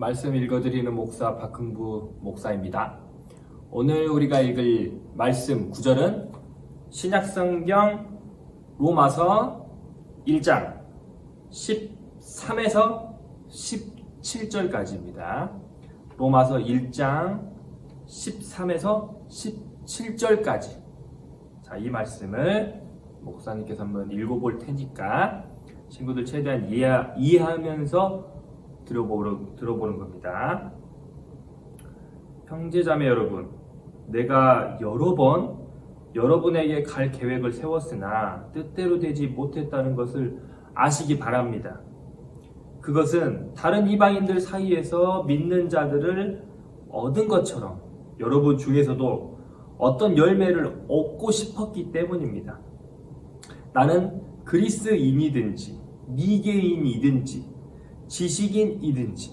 말씀 읽어드리는 목사 박흥부 목사입니다. 오늘 우리가 읽을 말씀 구절은 신약성경 로마서 1장 13에서 17절까지입니다. 로마서 1장 13에서 17절까지. 자, 이 말씀을 목사님께서 한번 읽어볼 테니까 친구들 최대한 이해하면서 들어보는 겁니다. 형제자매 여러분, 내가 여러 번 여러분에게 갈 계획을 세웠으나 뜻대로 되지 못했다는 것을 아시기 바랍니다. 그것은 다른 이방인들 사이에서 믿는 자들을 얻은 것처럼 여러분 중에서도 어떤 열매를 얻고 싶었기 때문입니다. 나는 그리스인이든지 미개인이든지 지식인이든지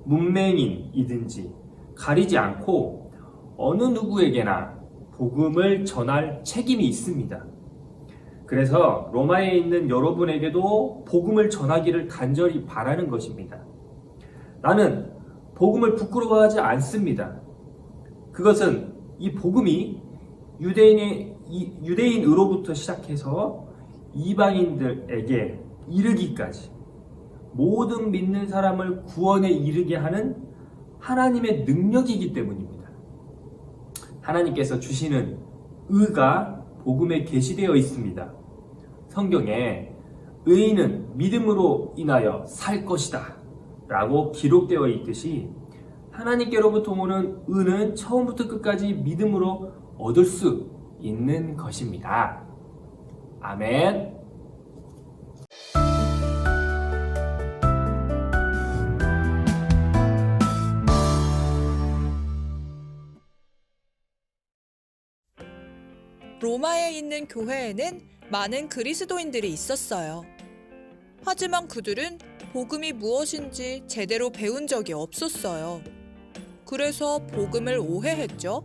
문맹인이든지 가리지 않고 어느 누구에게나 복음을 전할 책임이 있습니다. 그래서 로마에 있는 여러분에게도 복음을 전하기를 간절히 바라는 것입니다. 나는 복음을 부끄러워하지 않습니다. 그것은 이 복음이 유대인으로부터 시작해서 이방인들에게 이르기까지 모든 믿는 사람을 구원에 이르게 하는 하나님의 능력이기 때문입니다. 하나님께서 주시는 의가 복음에 게시되어 있습니다. 성경에 의인은 믿음으로 인하여 살 것이다 라고 기록되어 있듯이 하나님께로부터 오는 의는 처음부터 끝까지 믿음으로 얻을 수 있는 것입니다. 아멘. 로마에 있는 교회에는 많은 그리스도인들이 있었어요. 하지만 그들은 복음이 무엇인지 제대로 배운 적이 없었어요. 그래서 복음을 오해했죠.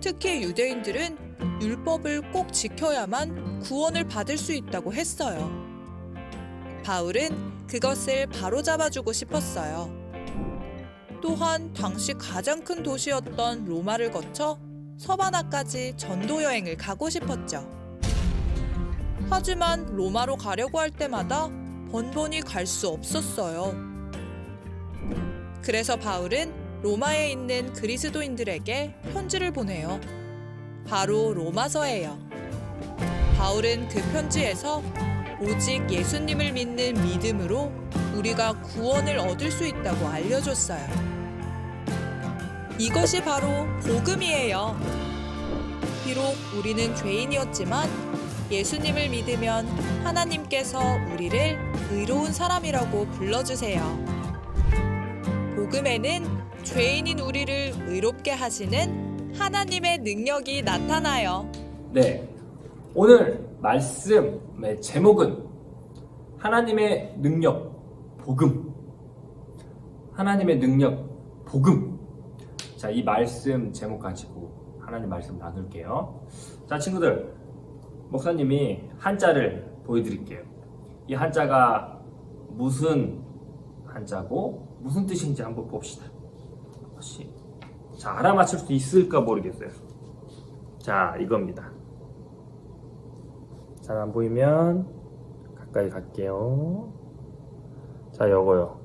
특히 유대인들은 율법을 꼭 지켜야만 구원을 받을 수 있다고 했어요. 바울은 그것을 바로잡아주고 싶었어요. 또한 당시 가장 큰 도시였던 로마를 거쳐 서바나까지 전도 여행을 가고 싶었죠. 하지만 로마로 가려고 할 때마다 번번이 갈 수 없었어요. 그래서 바울은 로마에 있는 그리스도인들에게 편지를 보내요. 바로 로마서예요. 바울은 그 편지에서 오직 예수님을 믿는 믿음으로 우리가 구원을 얻을 수 있다고 알려줬어요. 이것이 바로 복음이에요. 비록 우리는 죄인이었지만 예수님을 믿으면 하나님께서 우리를 의로운 사람이라고 불러주세요. 복음에는 죄인인 우리를 의롭게 하시는 하나님의 능력이 나타나요. 네, 오늘 말씀의 제목은 하나님의 능력, 복음. 하나님의 능력, 복음. 자, 이 말씀 제목 가지고 하나님 말씀 나눌게요. 자, 친구들, 목사님이 한자를 보여드릴게요. 이 한자가 무슨 한자고 무슨 뜻인지 한번 봅시다. 혹시 자, 알아맞힐 수 있을까 모르겠어요. 자, 이겁니다. 잘 안 보이면 가까이 갈게요. 자, 요거요.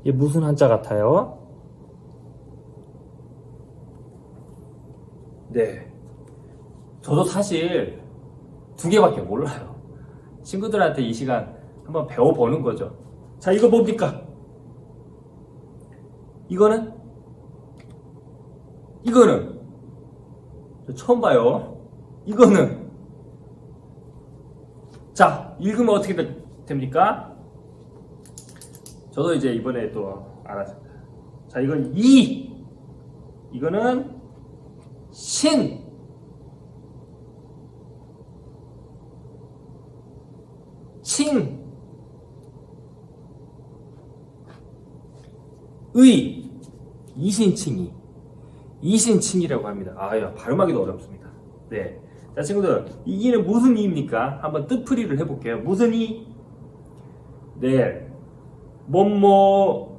이게 무슨 한자 같아요? 네, 저도 사실 두 개밖에 몰라요. 친구들한테 이 시간 한번 배워보는 거죠. 자, 이거 뭡니까? 이거는 저 처음 봐요. 이거는 자, 읽으면 어떻게 됩니까? 저도 이제 이번에 또 알았습니다. 자, 이건 이거는 신, 칭, 의, 이신칭이라고 합니다. 야, 발음하기도 어렵습니다. 네, 자, 친구들, 이기는 무슨 이입니까? 한번 뜻풀이를 해볼게요. 무슨 이? 네, 뭐뭐로,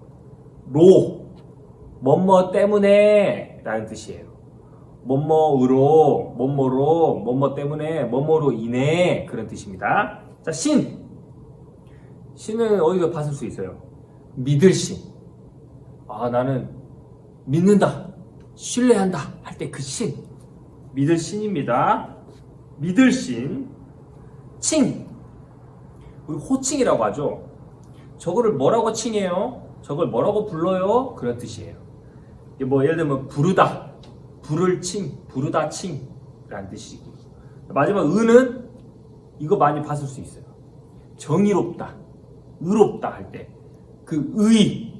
뭐뭐 때문에 라는 뜻이에요. 뭐뭐로, 뭐뭐 때문에, 뭐뭐로 인해 그런 뜻입니다. 자, 신은 어디서 봤을 수 있어요? 믿을 신. 아, 나는 믿는다, 신뢰한다 할 때 그 신, 믿을 신입니다. 믿을 신. 우리 호칭이라고 하죠. 저거를 뭐라고 칭해요? 저걸 뭐라고 불러요? 그런 뜻이에요. 뭐 예를 들면 부르다, 부를 칭, 부르다 칭 라는 뜻이고, 마지막 은은 이거 많이 봤을 수 있어요. 정의롭다, 의롭다 할 때 그 의,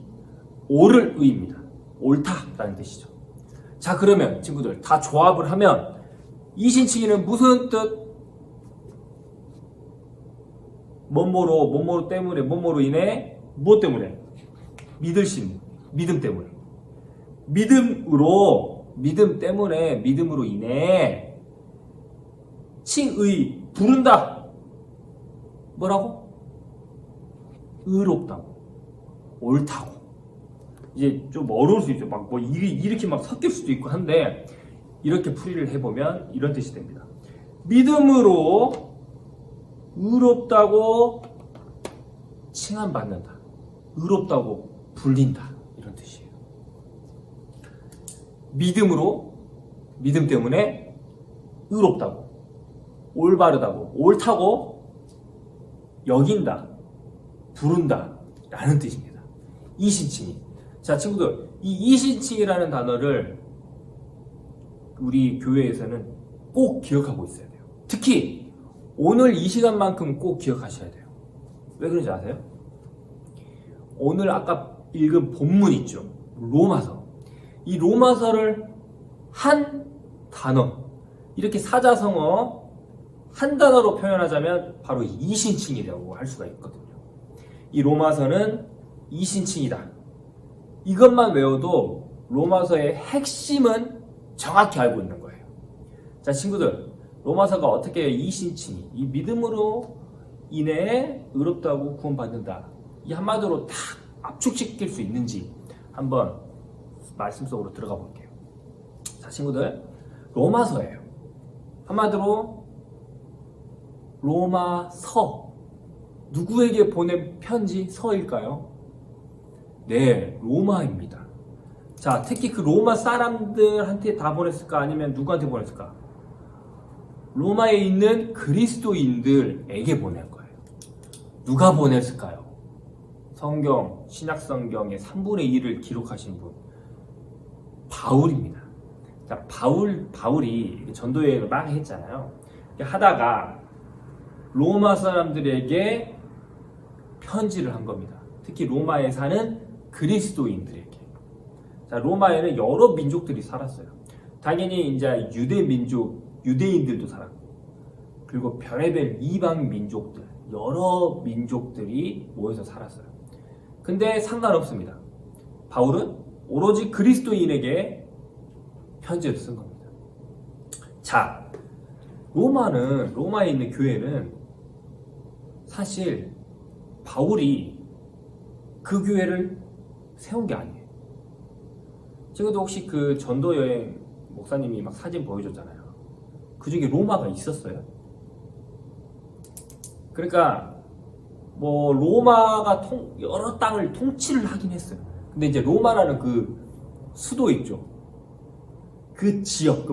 옳을 의입니다. 옳다라는 뜻이죠. 자, 그러면 친구들 다 조합을 하면 이신칭의는 무슨 뜻? 뭐뭐로 때문에, 뭐뭐로 인해, 무엇 때문에? 믿을 신, 믿음 때문에. 믿음 때문에, 믿음으로 인해 칭의, 부른다. 뭐라고? 의롭다고, 옳다고. 이제 좀 어려울 수 있죠. 막 뭐 이렇게 막 섞일 수도 있고 한데, 이렇게 풀이를 해보면 이런 뜻이 됩니다. 믿음으로 의롭다고 칭함받는다, 의롭다고 불린다, 이런 뜻이에요. 믿음 때문에 의롭다고, 올바르다고, 옳다고 여긴다, 부른다 라는 뜻입니다. 이신칭의. 자, 친구들, 이 이신칭이라는 단어를 우리 교회에서는 꼭 기억하고 있어야 돼요. 특히 오늘 이 시간만큼 꼭 기억하셔야 돼요. 왜 그런지 아세요? 오늘 아까 읽은 본문 있죠, 로마서. 이 로마서를 한 단어, 이렇게 사자성어 한 단어로 표현하자면 바로 이신칭이라고 할 수가 있거든요. 이 로마서는 이신칭이다. 이것만 외워도 로마서의 핵심은 정확히 알고 있는 거예요. 자, 친구들, 로마서가 어떻게 이신칭이, 이 믿음으로 인해 의롭다고 구원받는다, 이 한마디로 다 압축시킬 수 있는지 한번 말씀 속으로 들어가 볼게요. 자, 친구들, 로마서예요. 한마디로 로마서, 누구에게 보낸 편지 서일까요? 네, 로마입니다. 자, 특히 그 로마 사람들한테 다 보냈을까? 아니면 누구한테 보냈을까? 로마에 있는 그리스도인들에게 보낼 거예요. 누가 보냈을까요? 성경, 신약성경의 3분의 1을 기록하신 분, 바울입니다. 자, 바울이 전도여행을 많이 했잖아요. 하다가 로마 사람들에게 편지를 한 겁니다. 특히 로마에 사는 그리스도인들에게. 자, 로마에는 여러 민족들이 살았어요. 당연히 이제 유대인들도 살았고, 그리고 별의별 이방 민족들, 여러 민족들이 모여서 살았어요. 근데 상관없습니다. 바울은 오로지 그리스도인에게 편지를 쓴 겁니다. 자, 로마에 있는 교회는 사실 바울이 그 교회를 세운 게 아니에요. 지금도 혹시 그 전도 여행 목사님이 막 사진 보여줬잖아요. 그 중에 로마가 있었어요. 그러니까 뭐 로마가 여러 땅을 통치를 하긴 했어요. 근데 이제 로마라는 그 수도 있죠. 그 지역,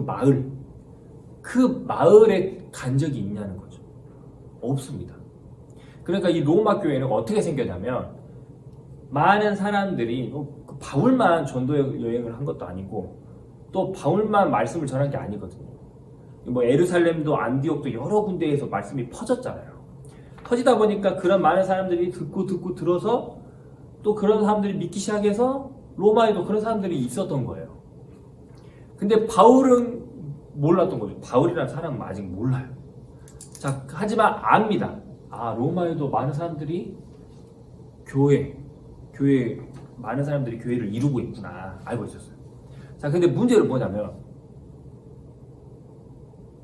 그 마을에 간 적이 있냐는 거죠. 없습니다. 그러니까 이 로마 교회는 어떻게 생겼냐면, 많은 사람들이 바울만 전도 여행을 한 것도 아니고, 또 바울만 말씀을 전한 게 아니거든요. 뭐 에루살렘도 안디옥도 여러 군데에서 말씀이 퍼졌잖아요. 퍼지다 보니까 그런 많은 사람들이 듣고 들어서 또 그런 사람들이 믿기 시작해서 로마에도 그런 사람들이 있었던 거예요. 근데 바울은 몰랐던 거죠. 바울이라는 사람은 아직 몰라요. 자, 하지만 압니다. 아, 로마에도 많은 사람들이 많은 사람들이 교회를 이루고 있구나, 알고 있었어요. 자, 근데 문제는 뭐냐면,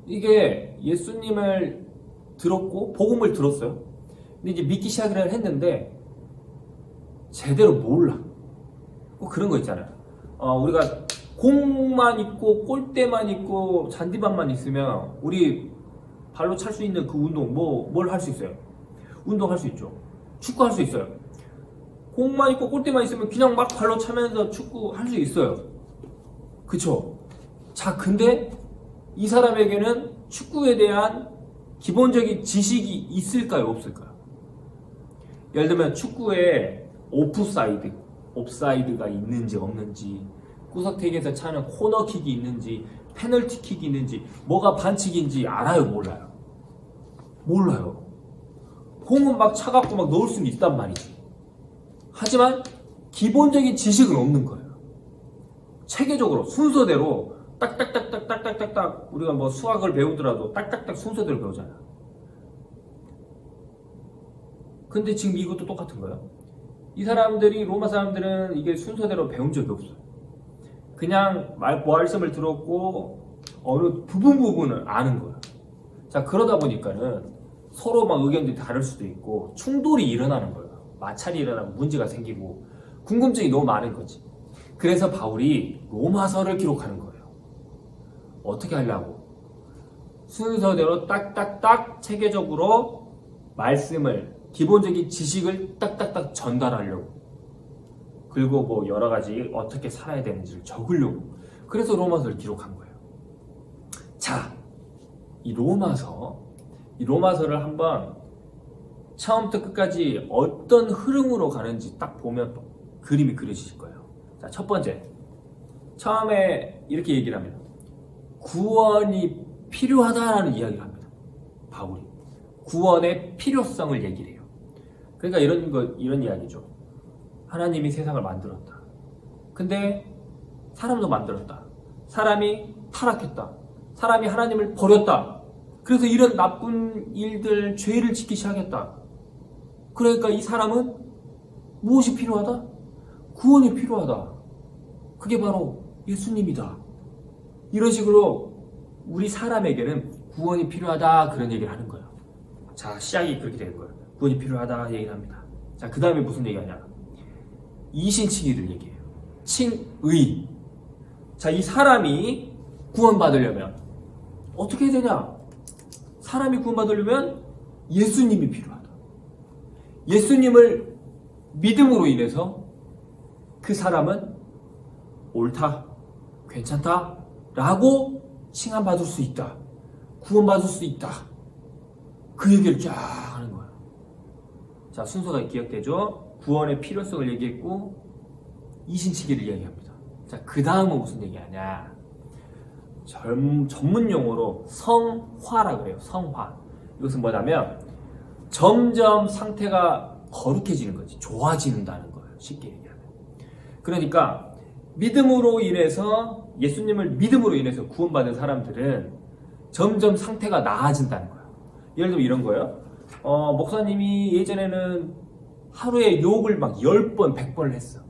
이게 예수님을 들었고 복음을 들었어요. 근데 이제 믿기 시작을 했는데 제대로 몰라. 꼭 그런 거 있잖아요. 우리가 공만 있고 골대만 있고 잔디밭만 있으면 우리 발로 찰 수 있는 그 운동 뭘 할 수 있어요? 운동할 수 있죠. 축구 할 수 있어요. 공만 있고 골대만 있으면 그냥 막 발로 차면서 축구 할 수 있어요. 그쵸? 자, 근데 이 사람에게는 축구에 대한 기본적인 지식이 있을까요? 없을까요? 예를 들면 축구에 옵사이드가 있는지 없는지, 구석택에서 차는 코너킥이 있는지, 페널티킥이 있는지, 뭐가 반칙인지 알아요? 몰라요? 몰라요. 공은 막 차갖고 막 넣을 수는 있단 말이지. 하지만 기본적인 지식은 없는 거예요. 체계적으로 순서대로 딱딱딱딱딱딱딱 우리가 뭐 수학을 배우더라도 딱딱딱 순서대로 배우잖아요. 근데 지금 이것도 똑같은 거예요. 이 사람들이 로마 사람들은 이게 순서대로 배운 적이 없어요. 그냥 말씀을 들었고 어느 부분을 아는 거예요. 자, 그러다 보니까는 서로 막 의견들이 다를 수도 있고 충돌이 일어나는 거예요. 마찰이 일어나고 문제가 생기고 궁금증이 너무 많은 거지. 그래서 바울이 로마서를 기록하는 거예요. 어떻게 하려고? 순서대로 딱딱딱 체계적으로 말씀을, 기본적인 지식을 딱딱딱 전달하려고. 그리고 뭐 여러 가지 어떻게 살아야 되는지를 적으려고. 그래서 로마서를 기록한 거예요. 자, 이 로마서를 한번 처음부터 끝까지 어떤 흐름으로 가는지 딱 보면 그림이 그려지실 거예요. 자, 첫 번째. 처음에 이렇게 얘기를 합니다. 구원이 필요하다라는 이야기를 합니다. 바울이. 구원의 필요성을 얘기를 해요. 그러니까 이런 이야기죠. 하나님이 세상을 만들었다. 근데 사람도 만들었다. 사람이 타락했다. 사람이 하나님을 버렸다. 그래서 이런 나쁜 일들, 죄를 짓기 시작했다. 그러니까 이 사람은 무엇이 필요하다? 구원이 필요하다. 그게 바로 예수님이다. 이런 식으로 우리 사람에게는 구원이 필요하다, 그런 얘기를 하는 거예요. 자, 시작이 그렇게 되는 거예요. 구원이 필요하다 얘기를 합니다. 자, 그 다음에 무슨 얘기하냐? 이신칭의를 얘기해요. 칭의. 자, 이 사람이 구원받으려면 어떻게 해야 되냐? 사람이 구원받으려면 예수님이 필요하다. 예수님을 믿음으로 인해서 그 사람은 옳다, 괜찮다 라고 칭함받을 수 있다. 구원받을 수 있다. 그 얘기를 쫙 하는 거예요. 자, 순서가 기억되죠? 구원의 필요성을 얘기했고 이신치기를 이야기합니다. 자, 그 다음은 무슨 얘기하냐? 전문 용어로 성화라 그래요. 성화. 이것은 뭐냐면 점점 상태가 거룩해지는 거지. 좋아진다는 거예요. 쉽게 얘기하면. 그러니까 믿음으로 인해서, 예수님을 믿음으로 인해서 구원받은 사람들은 점점 상태가 나아진다는 거예요. 예를 들면 이런 거예요. 목사님이 예전에는 하루에 욕을 막 10번, 100번을 했어.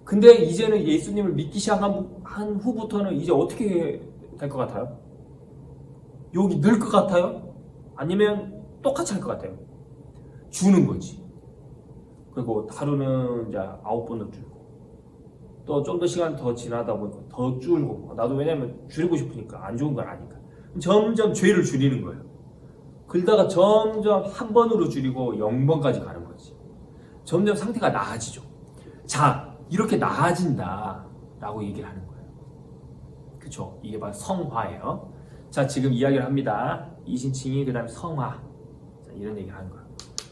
근데 이제는 예수님을 믿기 시작한 후부터는 이제 어떻게 될 것 같아요? 욕이 늘 것 같아요? 아니면 똑같이 할 것 같아요? 주는 거지. 그리고 하루는 이제 9번도 줄고, 또 좀 더 시간 더 지나다 보니까 더 줄고, 나도 왜냐면 줄이고 싶으니까, 안 좋은 건 아니까. 점점 죄를 줄이는 거예요. 그러다가 점점 한 번으로 줄이고 0번까지 가는 거지. 점점 상태가 나아지죠. 자, 이렇게 나아진다 라고 얘기를 하는 거예요. 그쵸? 이게 바로 성화예요. 자, 지금 이야기를 합니다. 이신칭의, 그 다음에 성화. 자, 이런 얘기를 하는 거예요.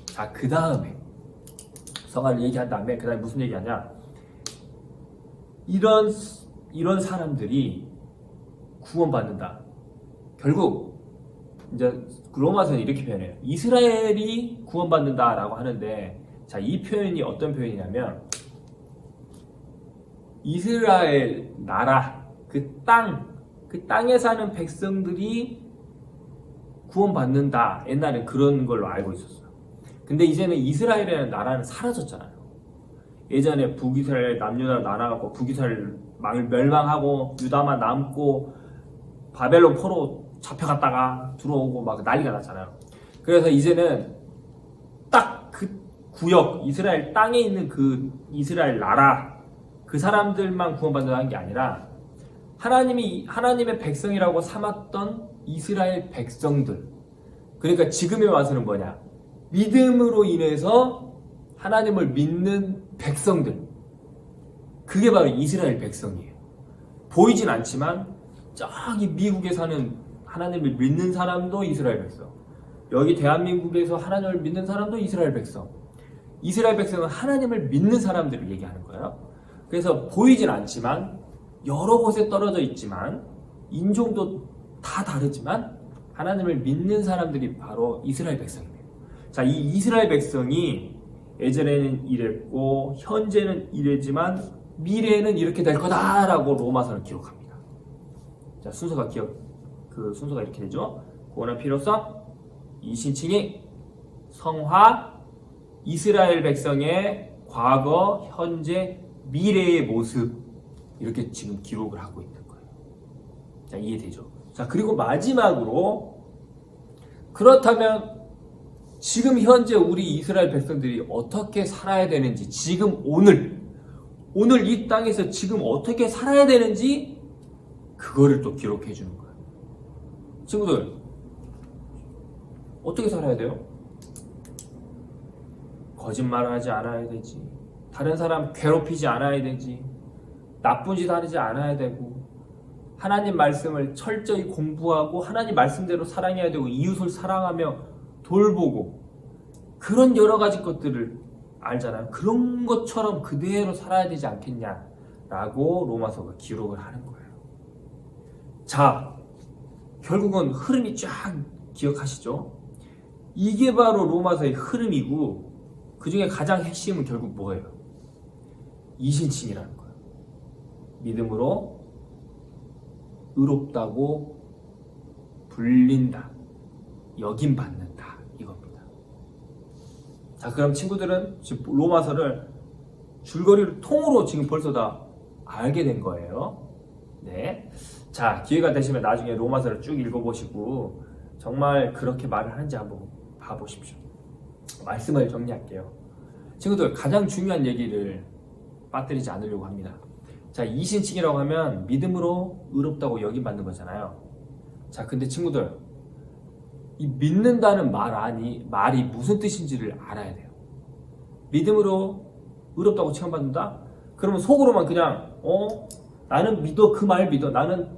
자, 그 다음에 성화를 얘기한 다음에 그 다음에 무슨 얘기하냐? 이런 사람들이 구원받는다. 결국 이제 로마서는 이렇게 표현해요. 이스라엘이 구원받는다라고 하는데, 자, 이 표현이 어떤 표현이냐면 이스라엘 나라, 그 땅에 사는 백성들이 구원받는다. 옛날엔 그런 걸로 알고 있었어요. 근데 이제는 이스라엘이라는 나라는 사라졌잖아요. 예전에 북이스라엘, 남유다 나눠갖고 북이스라엘 멸망하고 유다만 남고 바벨론 포로 잡혀갔다가 들어오고 막 난리가 났잖아요. 그래서 이제는 딱 그 구역, 이스라엘 땅에 있는 그 이스라엘 나라, 그 사람들만 구원받는다는 게 아니라 하나님이 하나님의 백성이라고 삼았던 이스라엘 백성들. 그러니까 지금에 와서는 뭐냐? 믿음으로 인해서 하나님을 믿는 백성들. 그게 바로 이스라엘 백성이에요. 보이진 않지만 저기 미국에 사는 하나님을 믿는 사람도 이스라엘 백성. 여기 대한민국에서 하나님을 믿는 사람도 이스라엘 백성. 이스라엘 백성은 하나님을 믿는 사람들을 얘기하는 거예요. 그래서 보이진 않지만 여러 곳에 떨어져 있지만 인종도 다 다르지만 하나님을 믿는 사람들이 바로 이스라엘 백성이에요. 자, 이 이스라엘 백성이 예전에는 이랬고 현재는 이랬지만 미래에는 이렇게 될 거다라고 로마서는 기록합니다. 자, 순서가 이렇게 되죠. 구원의 피로써 이신칭이 성화 이스라엘 백성의 과거, 현재, 미래의 모습 이렇게 지금 기록을 하고 있는 거예요. 자, 이해되죠? 자, 그리고 마지막으로 그렇다면 지금 현재 우리 이스라엘 백성들이 어떻게 살아야 되는지 지금 오늘 이 땅에서 지금 어떻게 살아야 되는지 그거를 또 기록해 주는 거예요. 친구들 어떻게 살아야 돼요? 거짓말을 하지 않아야 되지. 다른 사람 괴롭히지 않아야 되지. 나쁜 짓 하지 않아야 되고 하나님 말씀을 철저히 공부하고 하나님 말씀대로 사랑해야 되고 이웃을 사랑하며 돌보고 그런 여러 가지 것들을 알잖아요. 그런 것처럼 그대로 살아야 되지 않겠냐라고 로마서가 기록을 하는 거예요. 자, 결국은 흐름이 쫙 기억하시죠? 이게 바로 로마서의 흐름이고 그 중에 가장 핵심은 결국 뭐예요? 이신칭이라는 거예요. 믿음으로 의롭다고 불린다, 여김받는다 이겁니다. 자, 그럼 친구들은 지금 로마서를 줄거리를 통으로 지금 벌써 다 알게 된 거예요. 네. 자, 기회가 되시면 나중에 로마서를 쭉 읽어보시고 정말 그렇게 말을 하는지 한번 봐보십시오. 말씀을 정리할게요. 친구들 가장 중요한 얘기를 빠뜨리지 않으려고 합니다. 자, 이신칭이라고 하면 믿음으로 의롭다고 여김받는 거잖아요. 자, 근데 친구들 이 믿는다는 말이 무슨 뜻인지를 알아야 돼요. 믿음으로 의롭다고 칭함받는다? 그러면 속으로만 그냥 나는 믿어, 그 말 믿어, 나는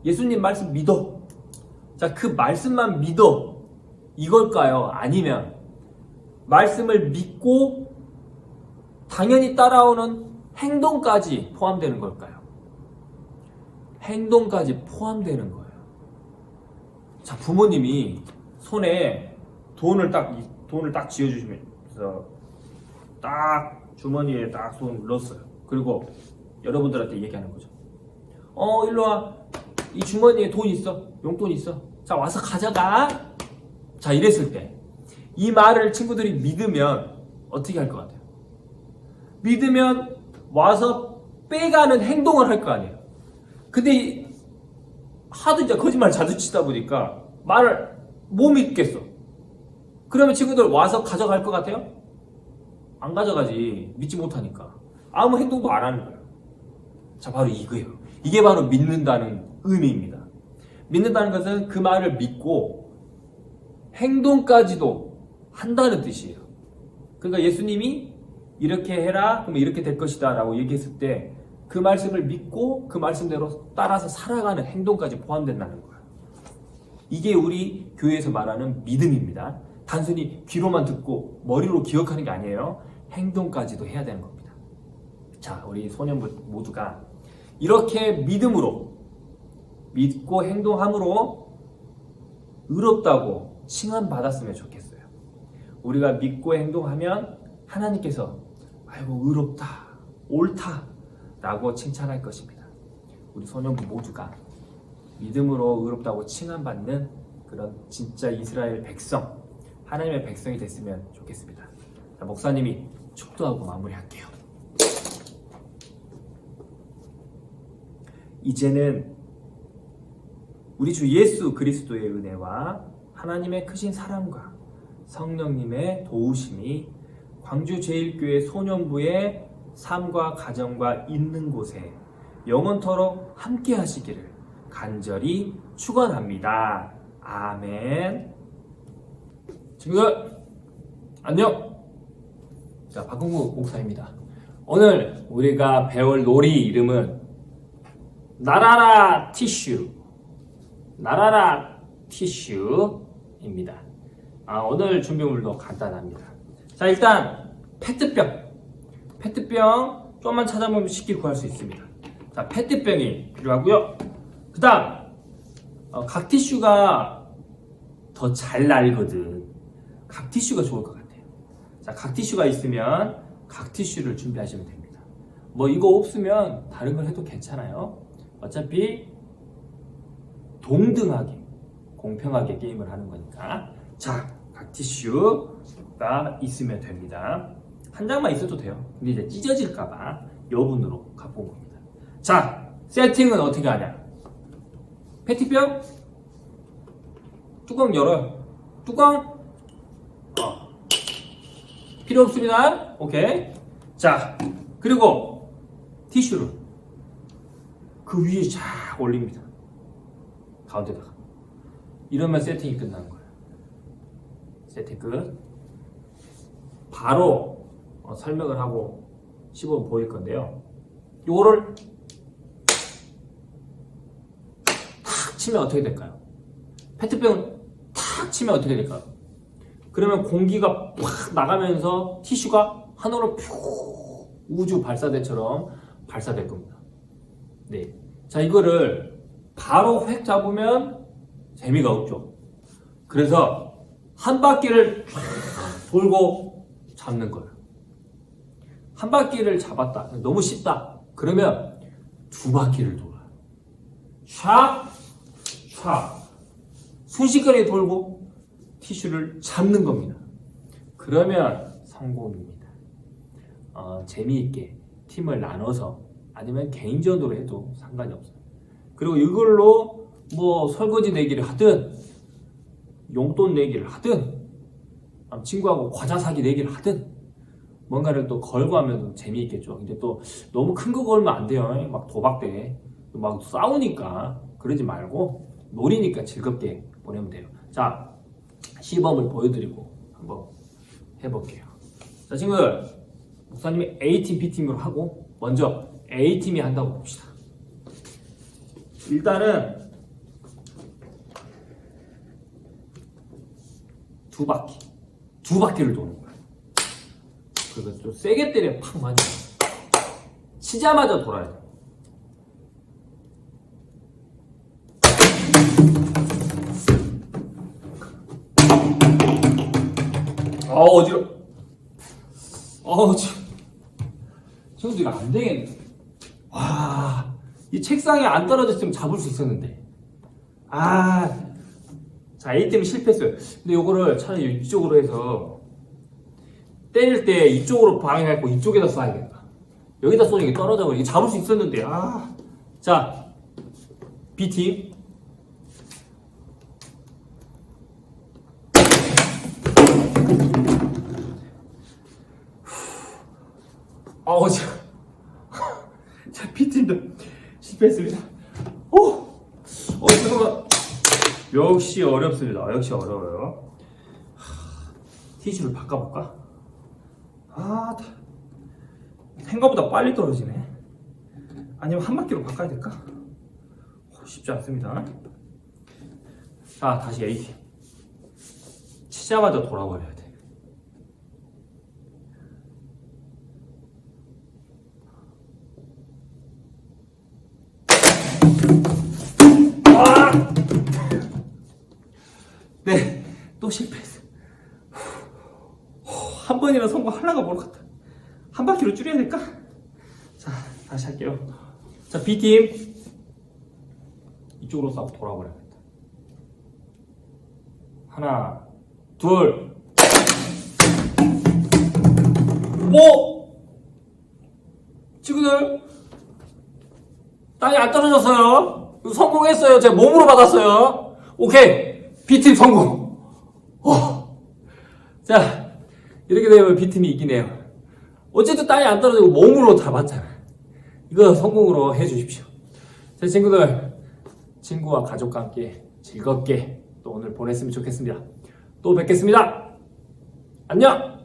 예수님 말씀 믿어. 자, 그 말씀만 믿어 이걸까요? 아니면 말씀을 믿고 당연히 따라오는 행동까지 포함되는 걸까요? 행동까지 포함되는 거예요. 자, 부모님이 손에 돈을 딱 쥐어주시면서 딱 주머니에 딱 손을 넣었어요. 그리고 여러분들한테 얘기하는 거죠. 일로 와. 이 주머니에 돈 있어. 용돈 있어. 자, 와서 가져가. 자, 이랬을 때 이 말을 친구들이 믿으면 어떻게 할 것 같아요? 믿으면 와서 빼가는 행동을 할 거 아니에요. 근데 하도 이제 거짓말 자주 치다 보니까 말을 못 믿겠어. 그러면 친구들 와서 가져갈 것 같아요? 안 가져가지. 믿지 못하니까. 아무 행동도 안 하는 거예요. 자, 바로 이거예요. 이게 바로 믿는다는 의미입니다. 믿는다는 것은 그 말을 믿고 행동까지도 한다는 뜻이에요. 그러니까 예수님이 이렇게 해라, 그러면 이렇게 될 것이다 라고 얘기했을 때 그 말씀을 믿고 그 말씀대로 따라서 살아가는 행동까지 포함된다는 거예요. 이게 우리 교회에서 말하는 믿음입니다. 단순히 귀로만 듣고 머리로 기억하는 게 아니에요. 행동까지도 해야 되는 겁니다. 자, 우리 소년부 모두가 이렇게 믿고 행동함으로 의롭다고 칭함받았으면 좋겠어요. 우리가 믿고 행동하면 하나님께서 아이고 의롭다, 옳다 라고 칭찬할 것입니다. 우리 소년부 모두가 믿음으로 의롭다고 칭함받는 그런 진짜 이스라엘 백성, 하나님의 백성이 됐으면 좋겠습니다. 자, 목사님이 축도하고 마무리할게요. 이제는 우리 주 예수 그리스도의 은혜와 하나님의 크신 사랑과 성령님의 도우심이 광주제일교회 소년부의 삶과 가정과 있는 곳에 영원토록 함께 하시기를 간절히 축원합니다. 아멘. 친구들 안녕. 자, 박근구 목사입니다. 오늘 우리가 배울 놀이 이름은 나라라 티슈. 나라라 티슈입니다. 오늘 준비물도 간단합니다. 자, 일단 페트병 좀만 찾아보면 쉽게 구할 수 있습니다. 자, 페트병이 필요하고요. 그 다음 각 티슈가 더 잘 날거든. 각 티슈가 좋을 것 같아요. 자, 각 티슈가 있으면 각 티슈를 준비하시면 됩니다. 뭐 이거 없으면 다른 걸 해도 괜찮아요. 어차피 동등하게 공평하게 게임을 하는 거니까. 자, 각 티슈가 있으면 됩니다. 한 장만 있어도 돼요. 근데 이제 찢어질까봐 여분으로 갖고 온 겁니다. 자, 세팅은 어떻게 하냐? 페트병 뚜껑 열어요. 뚜껑 필요 없습니다. 오케이. 자, 그리고 티슈를 그 위에 쫙 올립니다. 가운데다가. 이러면 세팅이 끝나는 거예요. 세팅 끝. 바로 설명을 하고 시범 보일 건데요. 요거를 탁 치면 어떻게 될까요? 페트병을 탁 치면 어떻게 될까요? 그러면 공기가 팍 나가면서 티슈가 하늘로 퓨 우주 발사대처럼 발사될 겁니다. 네. 자, 이거를 바로 획 잡으면 재미가 없죠. 그래서 한 바퀴를 쫙 돌고 잡는 거예요. 한 바퀴를 잡았다. 너무 쉽다. 그러면 두 바퀴를 돌아요. 샥, 샥. 순식간에 돌고 티슈를 잡는 겁니다. 그러면 성공입니다. 재미있게 팀을 나눠서 아니면 개인전으로 해도 상관이 없어요. 그리고 이걸로 뭐 설거지 내기를 하든 용돈 내기를 하든 친구하고 과자 사기 내기를 하든 뭔가를 또 걸고 하면 재미있겠죠. 근데 또 너무 큰 거 걸면 안 돼요. 막 도박대 막 싸우니까 그러지 말고 놀이니까 즐겁게 보내면 돼요. 자, 시범을 보여드리고 한번 해볼게요. 자, 친구들, 목사님이 A팀, B팀으로 하고 먼저 A팀이 한다고 봅시다. 일단은 두 바퀴를 도는 거예요. 그리고 좀 세게 때려 팍 맞아. 치자마자 돌아야 돼. 어지러워. 지금 이거 안 되겠네. 와, 이 책상에 안 떨어졌으면 잡을 수 있었는데. 자, A 때문에 실패했어요. 근데 요거를 차라리 이쪽으로 해서 때릴 때 이쪽으로 방향하고 이쪽에다 쏴야겠다. 여기다 쏘니까 떨어져 버리게 잡을 수 있었는데. 자, B팀. 자, B팀도 실패했습니다. 잠깐만. 역시 어렵습니다. 역시 어려워요. 티슈를 바꿔볼까? 생각보다 빨리 떨어지네. 아니면 한 바퀴로 바꿔야 될까? 쉽지 않습니다. 자, 다시 A팀. 치자마자 돌아버려야 돼. 네, 또 실패했어. 한 번이나 성공하려고 모르겠다. 한 바퀴로 줄여야 될까? 자, 다시 할게요. 자, B팀. 이쪽으로 싸고 돌아버려야겠다. 하나, 둘. 친구들, 땅이 안 떨어졌어요. 성공했어요. 제가 몸으로 받았어요. 오케이. B팀 성공. 자, 이렇게 되면 빈틈이 있긴 해요. 어쨌든 땅이 안 떨어지고 몸으로 잡았잖아요. 이거 성공으로 해주십시오. 제 친구들, 친구와 가족과 함께 즐겁게 또 오늘 보냈으면 좋겠습니다. 또 뵙겠습니다. 안녕!